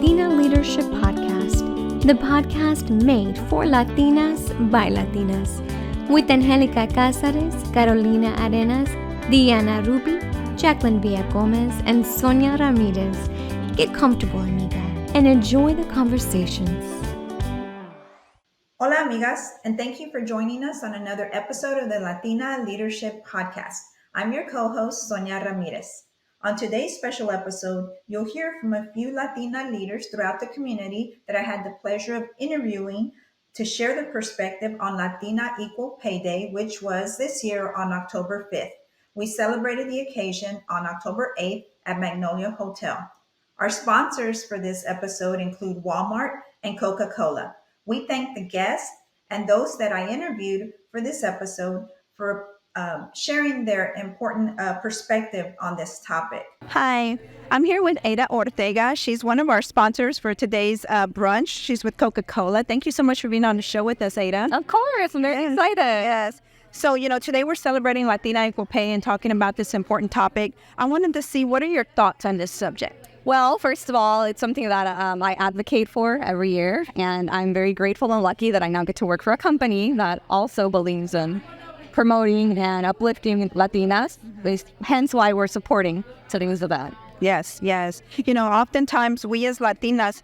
Latina Leadership Podcast, the podcast made for Latinas by Latinas, with Angelica Cázares, Carolina Arenas, Diana Ruby, Jacqueline Villagomez, and Sonia Ramirez. Get comfortable, amiga, and enjoy the conversations. Hola, amigas, and thank you for joining us on another episode of the Latina Leadership Podcast. I'm your co-host, Sonia Ramirez. On today's special episode, you'll hear from a few Latina leaders throughout the community that I had the pleasure of interviewing to share their perspective on Latina Equal Pay Day, which was this year on October 5th. We celebrated the occasion on October 8th at Magnolia Hotel. Our sponsors for this episode include Walmart and Coca-Cola. We thank the guests and those that I interviewed for this episode for sharing their important perspective on this topic. Hi, I'm here with Ada Ortega. She's one of our sponsors for today's brunch. She's with Coca-Cola. Thank you so much for being on the show with us, Ada. Of course, I'm very excited. Yes. So, today we're celebrating Latina Equal Pay and talking about this important topic. I wanted to see, what are your thoughts on this subject? Well, first of all, it's something that I advocate for every year, and I'm very grateful and lucky that I now get to work for a company that also believes in promoting and uplifting Latinas, hence why we're supporting today's event. Yes. Oftentimes we as Latinas,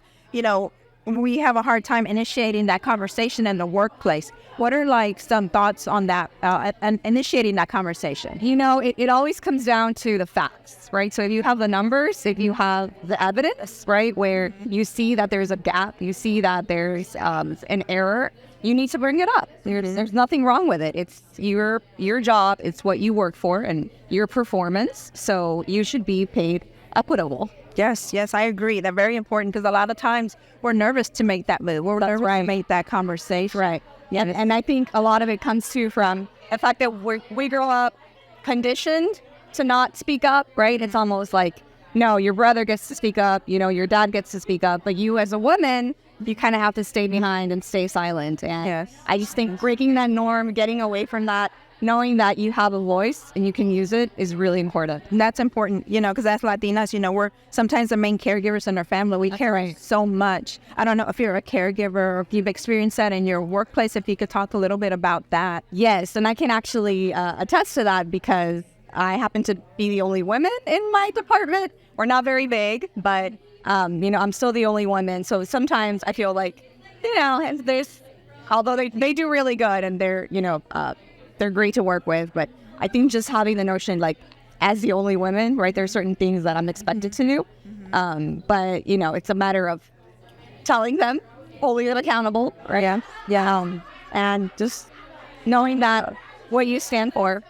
we have a hard time initiating that conversation in the workplace. What are some thoughts on that and initiating that conversation? It always comes down to the facts, right? So if you have the numbers, if you have the evidence, right, where you see that there's a gap, you see that there's an error, you need to bring it up. There's nothing wrong with it. It's your job. It's what you work for and your performance. So you should be paid equitable. Yes, I agree. They're very important because a lot of times we're nervous to make that move. We're nervous to make that conversation. Right. Yeah, and I think a lot of it comes from the fact that we grow up conditioned to not speak up, right? It's almost like, no, your brother gets to speak up, your dad gets to speak up, but you as a woman, you kind of have to stay behind and stay silent. And I just think breaking that norm, getting away from that, knowing that you have a voice and you can use it is really important. And that's important, because as Latinas, we're sometimes the main caregivers in our family. We care so much. I don't know if you're a caregiver or if you've experienced that in your workplace, if you could talk a little bit about that. Yes, and I can actually attest to that because I happen to be the only woman in my department. We're not very big, but, I'm still the only woman. So sometimes I feel like, although they do really good and they're great to work with, but I think just having the notion, as the only woman, right, there's certain things that I'm expected to do. But, it's a matter of telling them, holding them accountable, right? And just knowing that what you stand for.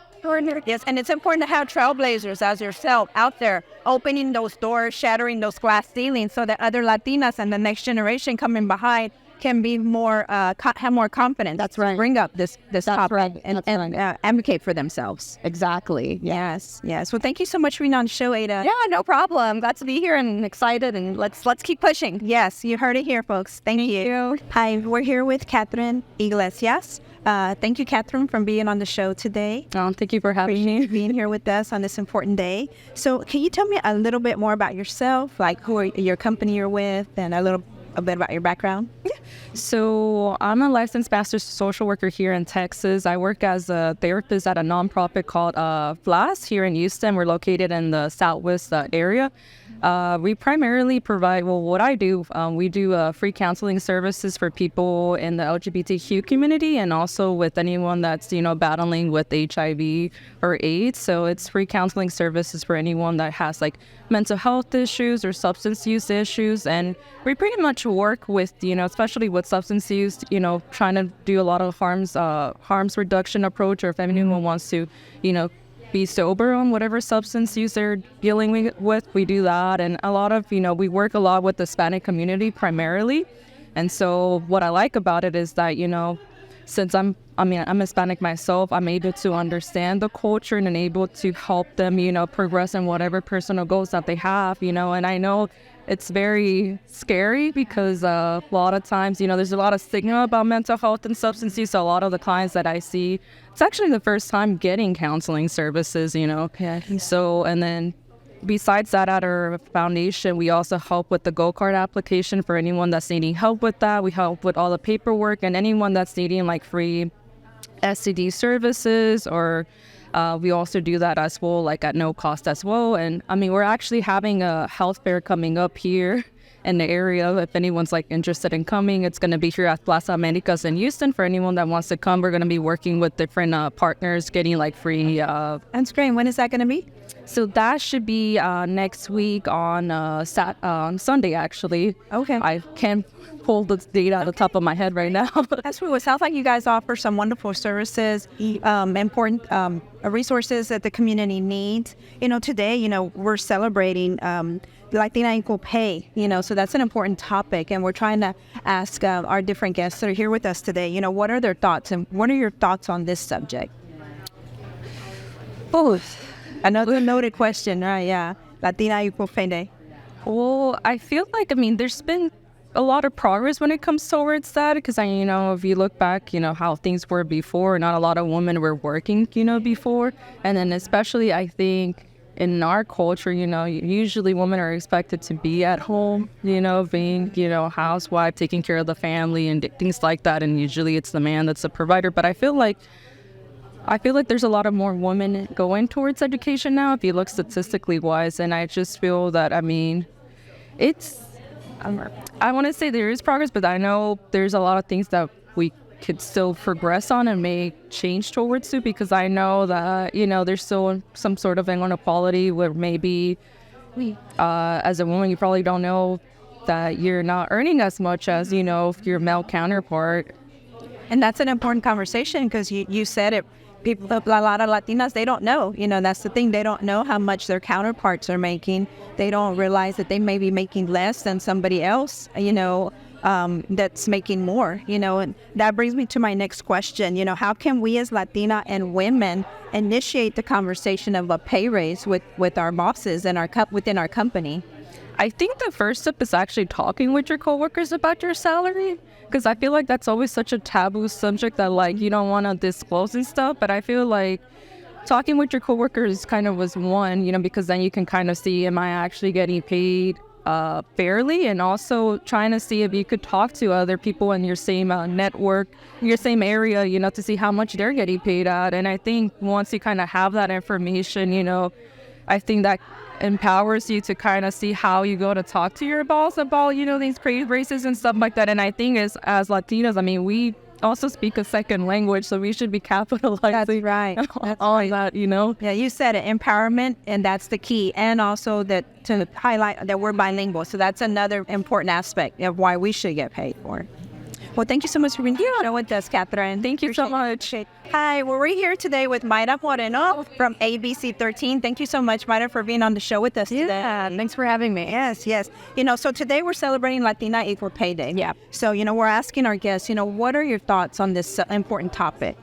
Yes, and it's important to have trailblazers as yourself out there, opening those doors, shattering those glass ceilings so that other Latinas and the next generation coming behind can be more, have more confidence. That's right. Bring up this topic and advocate for themselves. Exactly. Yes. Well, thank you so much for being on the show, Ada. Yeah, no problem. Glad to be here and excited, and let's keep pushing. Yes, you heard it here, folks. Thank you. Hi, we're here with Catherine Iglesias. Thank you, Catherine, for being on the show today. Oh, thank you for having me. Being here with us on this important day. So can you tell me a little bit more about yourself, who are your company you're with, and a bit about your background? Yeah. So I'm a licensed master social worker here in Texas. I work as a therapist at a nonprofit called FLAS here in Houston. We're located in the Southwest area. We primarily provide, what I do, we do free counseling services for people in the LGBTQ community and also with anyone that's, battling with HIV or AIDS. So it's free counseling services for anyone that has mental health issues or substance use issues. And we pretty much work with, especially with substance use, trying to do a lot of harms reduction approach, or if anyone wants to, be sober on whatever substance use they're dealing with, we do that. And a lot of, we work a lot with the Hispanic community primarily. And so what I like about it is that, since I'm Hispanic myself, I'm able to understand the culture and able to help them, progress in whatever personal goals that they have, and I know it's very scary because a lot of times, there's a lot of stigma about mental health and substance use. So a lot of the clients that I see, it's actually the first time getting counseling services, So, and then besides that, at our foundation, we also help with the Go Card application for anyone that's needing help with that. We help with all the paperwork, and anyone that's needing like free STD services, or we also do that as well, like at no cost as well. And I mean, we're actually having a health fair coming up here in the area. If anyone's like interested in coming, it's going to be here at Plaza Americas in Houston. For anyone that wants to come, we're going to be working with different partners, getting like free. That's great. When is that going to be? So that should be next week on Sunday, actually. Okay. I can't pull the date out of the top of my head right now. That's cool. It sounds like you guys offer some wonderful services, important resources that the community needs. Today, we're celebrating Latina equal pay, so that's an important topic. And we're trying to ask our different guests that are here with us today, what are their thoughts, and what are your thoughts on this subject? Oh, another noted question, right? Yeah. Latina equal pay day. Well, I feel like, there's been a lot of progress when it comes towards that, because if you look back, how things were before, not a lot of women were working, before. And then especially, I think, in our culture, usually women are expected to be at home, being, housewife, taking care of the family and things like that. And usually it's the man that's the provider. But I feel like there's a lot of more women going towards education now, if you look statistically wise. And I just feel that, I want to say there is progress, but I know there's a lot of things that we could still progress on and make change towards it, because I know that, there's still some sort of inequality where maybe as a woman, you probably don't know that you're not earning as much as, your male counterpart. And that's an important conversation, because you said it. People, a lot of Latinas, they don't know. That's the thing. They don't know how much their counterparts are making. They don't realize that they may be making less than somebody else, that's making more, And that brings me to my next question. How can we as Latina and women initiate the conversation of a pay raise with our bosses and within our company? I think the first step is actually talking with your coworkers about your salary, because I feel like that's always such a taboo subject that you don't want to disclose and stuff. But I feel like talking with your coworkers kind of was one, because then you can kind of see, am I actually getting paid fairly? And also trying to see if you could talk to other people in your same network, your same area, to see how much they're getting paid at. And I think once you kind of have that information, I think that empowers you to kind of see how you go to talk to your boss about, these crazy races and stuff like that. And I think as Latinas, we also speak a second language, so we should be capitalizing That's right. on that, Yeah, you said it, empowerment, and that's the key. And also that to highlight that we're bilingual. So that's another important aspect of why we should get paid for. Well, thank you so much for being here with us, Catherine. Thank you so much. Hi, well, we're here today with Mayra Moreno from ABC 13. Thank you so much, Mayra, for being on the show with us today. Yeah, thanks for having me. Yes. So today we're celebrating Latina Equal Pay Day. Yeah. So, we're asking our guests, what are your thoughts on this important topic?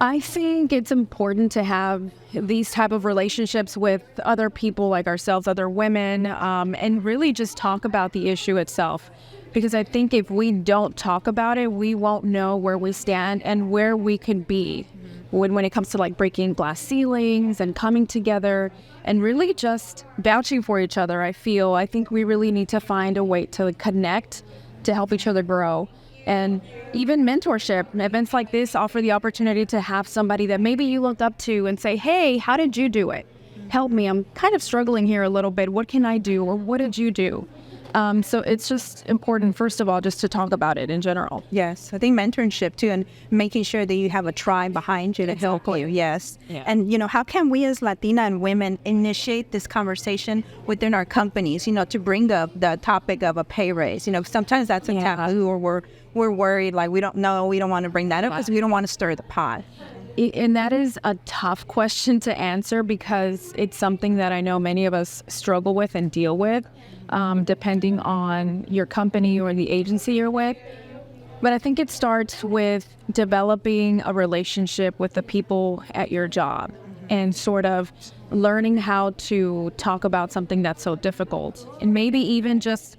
I think it's important to have these type of relationships with other people like ourselves, other women, and really just talk about the issue itself. Because I think if we don't talk about it, we won't know where we stand and where we could be when it comes to breaking glass ceilings and coming together and really just vouching for each other. I think we really need to find a way to connect, to help each other grow. And even mentorship, events like this offer the opportunity to have somebody that maybe you looked up to and say, hey, how did you do it? Help me. I'm kind of struggling here a little bit. What can I do? Or what did you do? So it's just important, first of all, just to talk about it in general. Yes, I think mentorship too, and making sure that you have a tribe behind you to help you. Yes. Yeah. And, how can we as Latina and women initiate this conversation within our companies, to bring the topic of a pay raise? Sometimes that's a taboo, or we're worried, we don't know, we don't want to bring that up because we don't want to stir the pot. And that is a tough question to answer, because it's something that I know many of us struggle with and deal with, depending on your company or the agency you're with. But I think it starts with developing a relationship with the people at your job and sort of learning how to talk about something that's so difficult, and maybe even just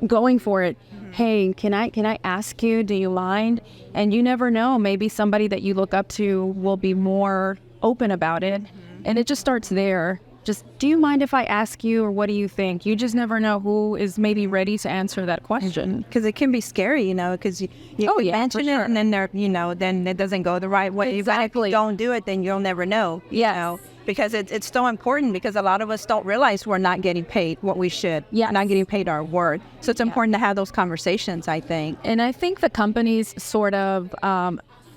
going for it. Hey, can I ask you, do you mind? And you never know, maybe somebody that you look up to will be more open about it. And it just starts there. just, do you mind if I ask you, or what do you think? You just never know who is maybe ready to answer that question. Because it can be scary, because you mention it and then then it doesn't go the right way. Exactly. If you don't do it, then you'll never know. Yes. Because it's so important, because a lot of us don't realize we're not getting paid what we should. Yes. Not getting paid our worth. So it's important to have those conversations, I think. And I think the companies sort of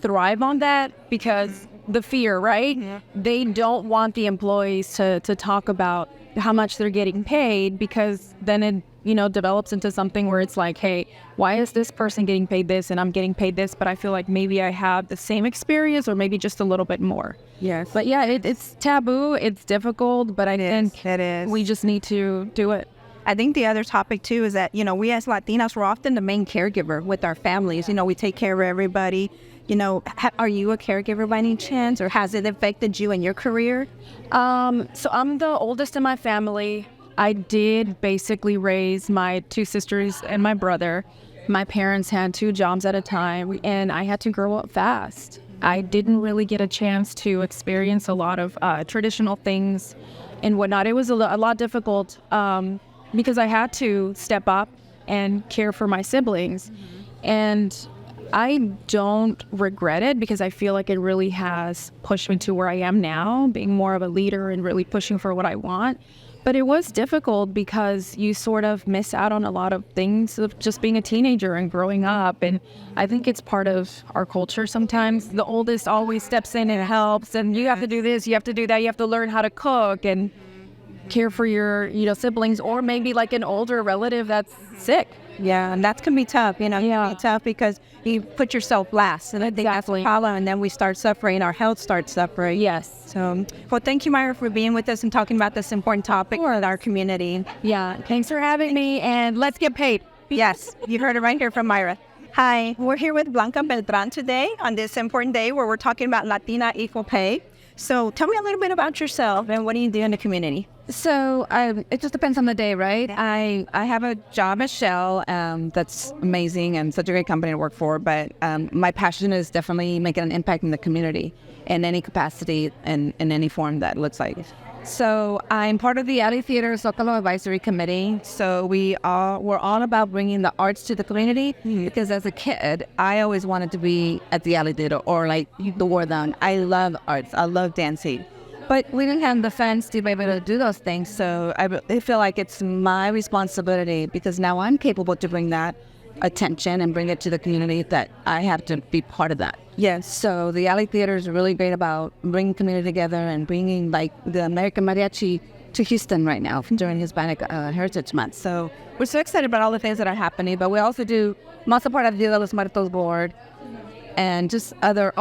thrive on that because the fear, right? Mm-hmm. They don't want the employees to talk about how much they're getting paid, because then it develops into something where it's like, hey, why is this person getting paid this and I'm getting paid this, but I feel like maybe I have the same experience or maybe just a little bit more. Yes. But yeah, it's taboo, it's difficult, but I think it is. We just need to do it. I think the other topic too is that, we as Latinas, we're often the main caregiver with our families. We take care of everybody. Are you a caregiver by any chance, or has it affected you in your career? So I'm the oldest in my family. I did basically raise my 2 sisters and my brother. My parents had 2 jobs at a time, and I had to grow up fast. I didn't really get a chance to experience a lot of traditional things and whatnot. It was a lot difficult because I had to step up and care for my siblings. And I don't regret it, because I feel like it really has pushed me to where I am now, being more of a leader and really pushing for what I want. But it was difficult because you sort of miss out on a lot of things of just being a teenager and growing up. And I think it's part of our culture sometimes. The oldest always steps in and helps, and you have to do this, you have to do that, you have to learn how to cook and care for your siblings, or maybe like an older relative that's sick. Yeah, and that can be tough, It can be tough because you put yourself last, and I think that's the problem, and then we start suffering, our health starts suffering. Yes. So, well, thank you, Myra, for being with us and talking about this important topic for our community. Yeah, thanks for having me, and let's get paid. Yes, you heard it right here from Myra. Hi, we're here with Blanca Beltran today on this important day where we're talking about Latina equal pay. So tell me a little bit about yourself and what do you do in the community? So it just depends on the day, right? I have a job at Shell that's amazing and such a great company to work for, but my passion is definitely making an impact in the community in any capacity and in any form that looks like. So I'm part of the Alley Theater Zocalo Advisory Committee. So we're all about bringing the arts to the community because as a kid, I always wanted to be at the Alley Theater or like the War Down. I love arts. I love dancing. But we didn't have the funds to be able to do those things. So I feel like it's my responsibility because now I'm capable to bring that attention and bring it to the community that I have to be part of that. Yes. So the Alley Theater is really great about bringing community together and bringing like the American Mariachi to Houston right now during Hispanic Heritage Month. So we're so excited about all the things that are happening, but we also do Masa part of Dia de los Muertos board and just other,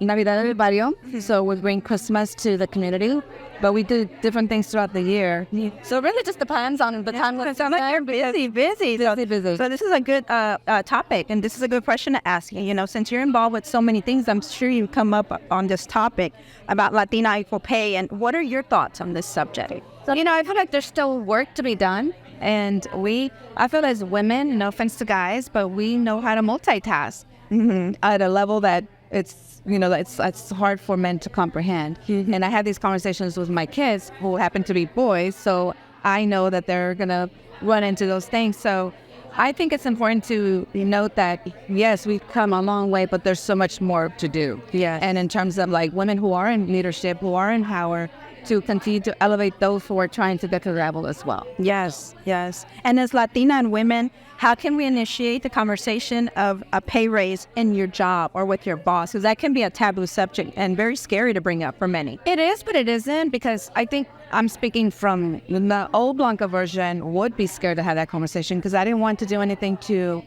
Navidad del Barrio. So we bring Christmas to the community, but we do different things throughout the year. So it really just depends on the time. It sounds like you're busy. So this is a good topic, and this is a good question to ask. You know, since you're involved with so many things, I'm sure you come up on this topic about Latina equal pay. And what are your thoughts on this subject? So, I feel like there's still work to be done. And I feel as women, no offense to guys, but we know how to multitask at a level that it's hard for men to comprehend. And I had these conversations with my kids who happen to be boys, so I know that they're going to run into those things. So I think it's important to note that, yes, we've come a long way, but there's so much more to do. Yeah. And in terms of like women who are in leadership, who are in power, to continue to elevate those who are trying to get to the level as well. Yes. And as Latina and women, how can we initiate the conversation of a pay raise in your job or with your boss? Because that can be a taboo subject and very scary to bring up for many. It is, but it isn't, because I think I'm speaking from the old Blanca version would be scared to have that conversation because I didn't want to do anything to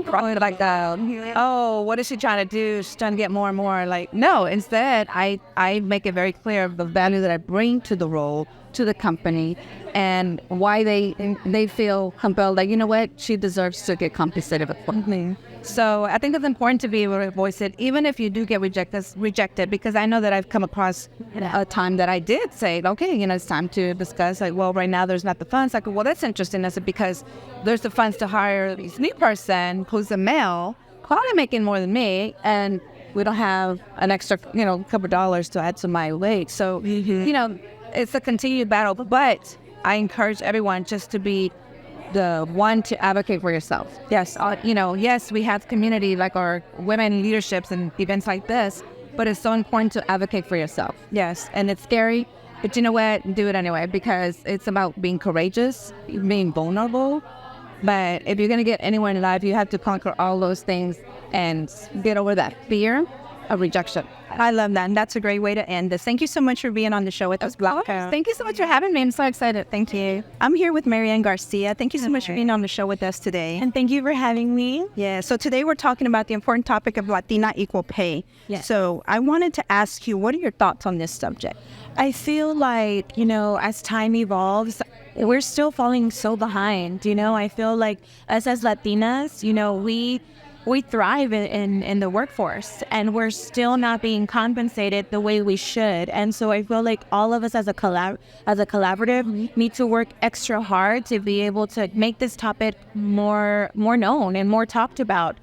probably like, what is she trying to do? She's trying to get more and more. Like, no, instead, I make it very clear of the value that I bring to the role, to the company, and why they feel compelled, like, you know what, she deserves to get compensated accordingly. So I think it's important to be able to voice it, even if you do get rejected, because I know that I've come across a time that I did say, okay, it's time to discuss, like, well, right now there's not the funds. Like, well, that's interesting. I said, because there's the funds to hire this new person who's a male, probably making more than me, and we don't have an extra, couple dollars to add to my wage. So, it's a continued battle, but I encourage everyone just to be the one to advocate for yourself. Yes, yes, we have community like our women leaderships and events like this, but it's so important to advocate for yourself. Yes, and it's scary, but you know what? Do it anyway, because it's about being courageous, being vulnerable. But if you're going to get anywhere in life, you have to conquer all those things and get over that fear of rejection. I love that. And that's a great way to end this. Thank you so much for being on the show with us, Blanca. Thank you so much for having me. I'm so excited. Thank you. I'm here with Marianne Garcia. Thank you so much for being on the show with us today. And thank you for having me. Yeah, so today we're talking about the important topic of Latina equal pay. Yes. So I wanted to ask you, what are your thoughts on this subject? I feel like, as time evolves, we're still falling so behind. I feel like us as Latinas, we thrive in the workforce, and we're still not being compensated the way we should. And so I feel like all of us as a collaborative need to work extra hard to be able to make this topic more known and more talked about.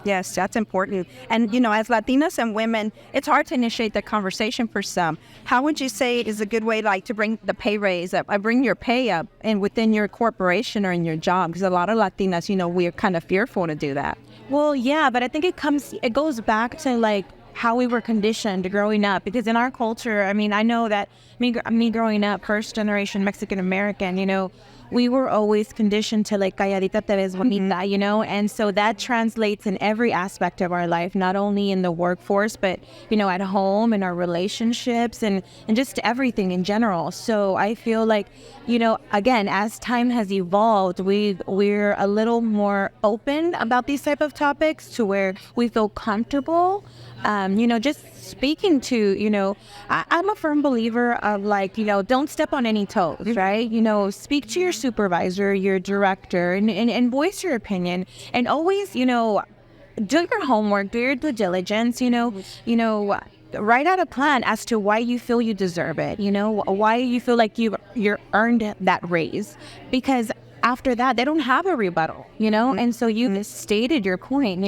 Yes, that's important. And, as Latinas and women, it's hard to initiate the conversation for some. How would you say is a good way, to bring the pay raise up, bring your pay up and within your corporation or in your job? Because a lot of Latinas, we're kind of fearful to do that. Well, yeah, but I think it goes back to how we were conditioned growing up, because in our culture, I know that me growing up, first generation Mexican American, we were always conditioned to Calladita te ves bonita, and so that translates in every aspect of our life, not only in the workforce, but, at home, in our relationships, and just everything in general. So I feel like, again, as time has evolved, we're a little more open about these type of topics to where we feel comfortable, just speaking to, I'm a firm believer of don't step on any toes, right? Speak to your supervisor, your director, and voice your opinion, and always, do your homework, do your due diligence, write out a plan as to why you feel you deserve it, why you feel like you're earned that raise, because after that, they don't have a rebuttal, and so you've stated your point,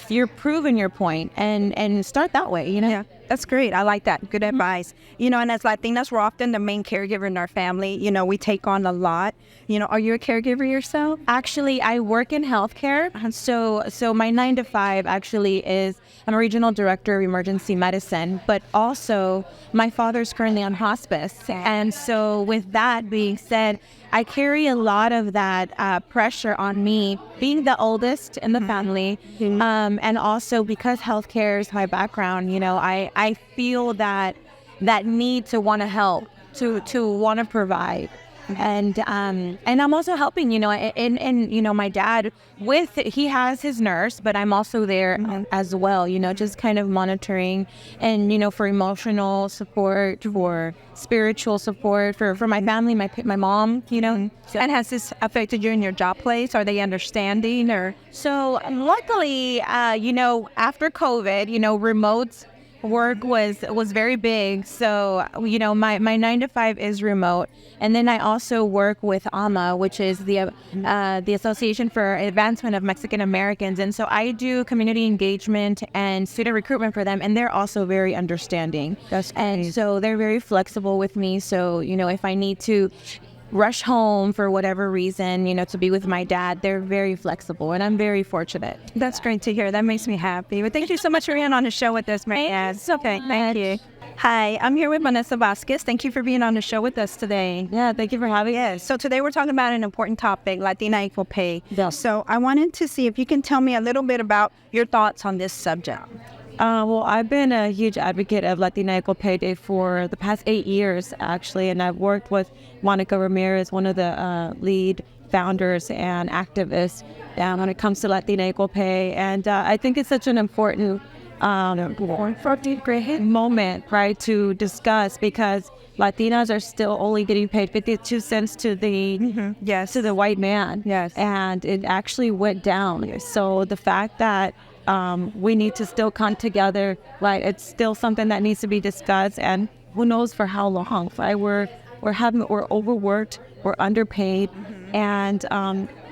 you're proven your point, and start that way, Yeah, that's great. I like that. Good advice. And as Latinas, we're often the main caregiver in our family. We take on a lot. Are you a caregiver yourself? Actually, I work in healthcare. So my 9 to 5 actually is, I'm a regional director of emergency medicine, but also my father's currently on hospice. And so with that being said, I carry a lot of that pressure on me, being the oldest in the family, and also because healthcare is my background. I feel that need to want to help, to want to provide. And I'm also helping, and my dad he has his nurse, but I'm also there as well, just kind of monitoring and, for emotional support, for spiritual support, for my family, my mom, And has this affected you in your job place? Are they understanding or? So luckily, after COVID, remote work was very big. So, my 9 to 5 is remote. And then I also work with AMA, which is the Association for Advancement of Mexican Americans. And so I do community engagement and student recruitment for them. And they're also very understanding. And so they're very flexible with me. So, if I need to rush home for whatever reason, to be with my dad, they're very flexible, and I'm very fortunate. That's great to hear. That makes me happy. But thank you so much for being on the show with us, Marianne. Okay, thank you. Hi, I'm here with Vanessa Vasquez. Thank you for being on the show with us today. Yeah, thank you for having me. So today we're talking about an important topic, Latina equal pay. Yeah. So I wanted to see if you can tell me a little bit about your thoughts on this subject. Well, I've been a huge advocate of Latina Equal Pay Day for the past 8 years, actually, and I've worked with Sonia Ramirez, one of the lead founders and activists when it comes to Latina Equal Pay, and I think it's such an important moment, right, to discuss, because Latinas are still only getting paid 52 cents to the to the white man, and it actually went down. So the fact that we need to still come together, right? It's still something that needs to be discussed, and who knows for how long, right? We're overworked, we're underpaid, and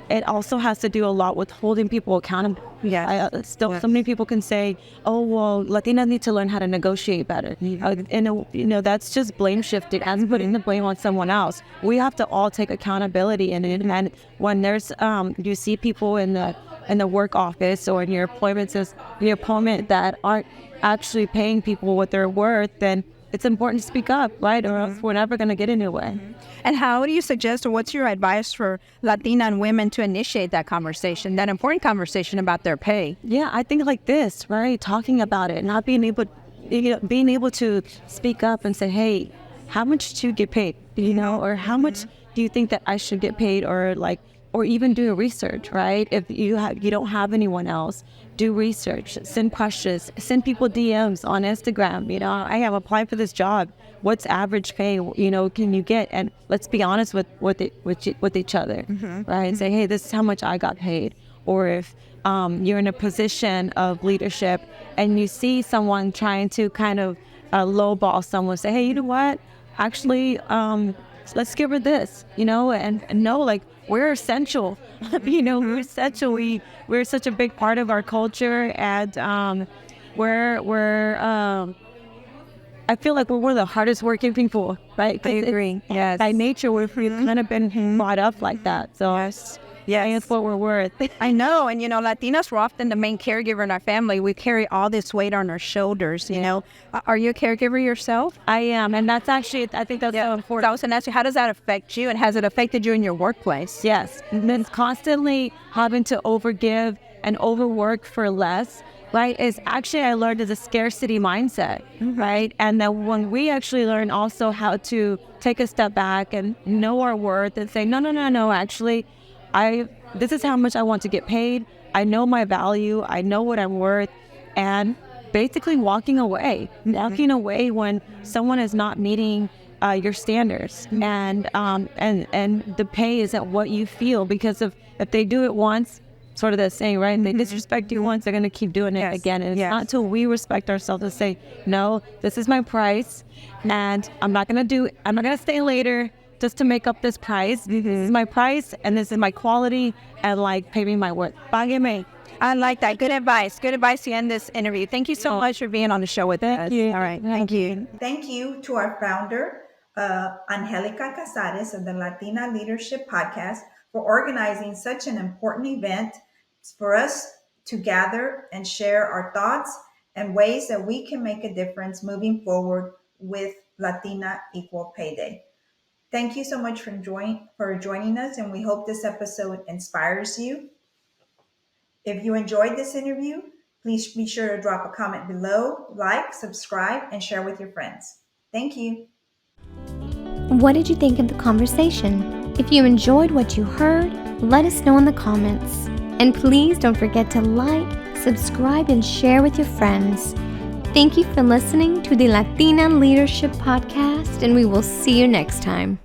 it also has to do a lot with holding people accountable. Yes. So many people can say, oh, well, Latinas need to learn how to negotiate better. And that's just blame shifting and putting the blame on someone else. We have to all take accountability in it. And when there's, you see people in the work office or in your appointments that aren't actually paying people what they're worth, then it's important to speak up, right? Or else we're never going to get anywhere. And how do you suggest, or what's your advice for Latina women to initiate that conversation, that important conversation about their pay? Yeah, I think like this, right? Talking about it, not being able to speak up and say, hey, how much do you get paid? Or how much do you think that I should get paid? Or even do research, right? If you don't have anyone else, do research, send questions, send people DMs on Instagram. I have applied for this job. What's average pay? Can you get? And let's be honest with each other, right? And say, hey, this is how much I got paid. Or if you're in a position of leadership and you see someone trying to kind of lowball someone, say, hey, you know what? Actually, let's give her this, and know, like, we're essential. We're essential. We're such a big part of our culture, and I feel like we're one of the hardest working people, right? I agree. Yes. By nature, we've kind of been brought up like that. So Yes. that's what we're worth. I know. And, Latinas were often the main caregiver in our family. We carry all this weight on our shoulders, Are you a caregiver yourself? I am. And that's actually, I think that's so important. So I was going to ask you, how does that affect you? And has it affected you in your workplace? Yes. And then constantly having to overgive and overwork for less, right, is actually, I learned, is a scarcity mindset, right? And that when we actually learn also how to take a step back and know our worth and say, no, actually, this is how much I want to get paid. I know my value. I know what I'm worth. And basically walking away when someone is not meeting your standards, and the pay isn't what you feel, because if they do it once, sort of that saying, right? They disrespect you once, they're going to keep doing it again. And it's not until we respect ourselves to say, no, this is my price, and I'm not going to stay later just to make up this price. This is my price, and this is my quality, and pay me my worth. Págueme. I like that. Good advice. Good advice to end this interview. Thank you so much for being on the show with us. You. All right. Thank you. Thank you to our founder, Angelica Casares of the Latina Leadership Podcast, for organizing such an important event for us to gather and share our thoughts and ways that we can make a difference moving forward with Latina Equal Pay Day. Thank you so much for joining us, and we hope this episode inspires you. If you enjoyed this interview, please be sure to drop a comment below, like, subscribe, and share with your friends. Thank you. What did you think of the conversation? If you enjoyed what you heard, let us know in the comments. And please don't forget to like, subscribe, and share with your friends. Thank you for listening to the Latina Leadership Podcast, and we will see you next time.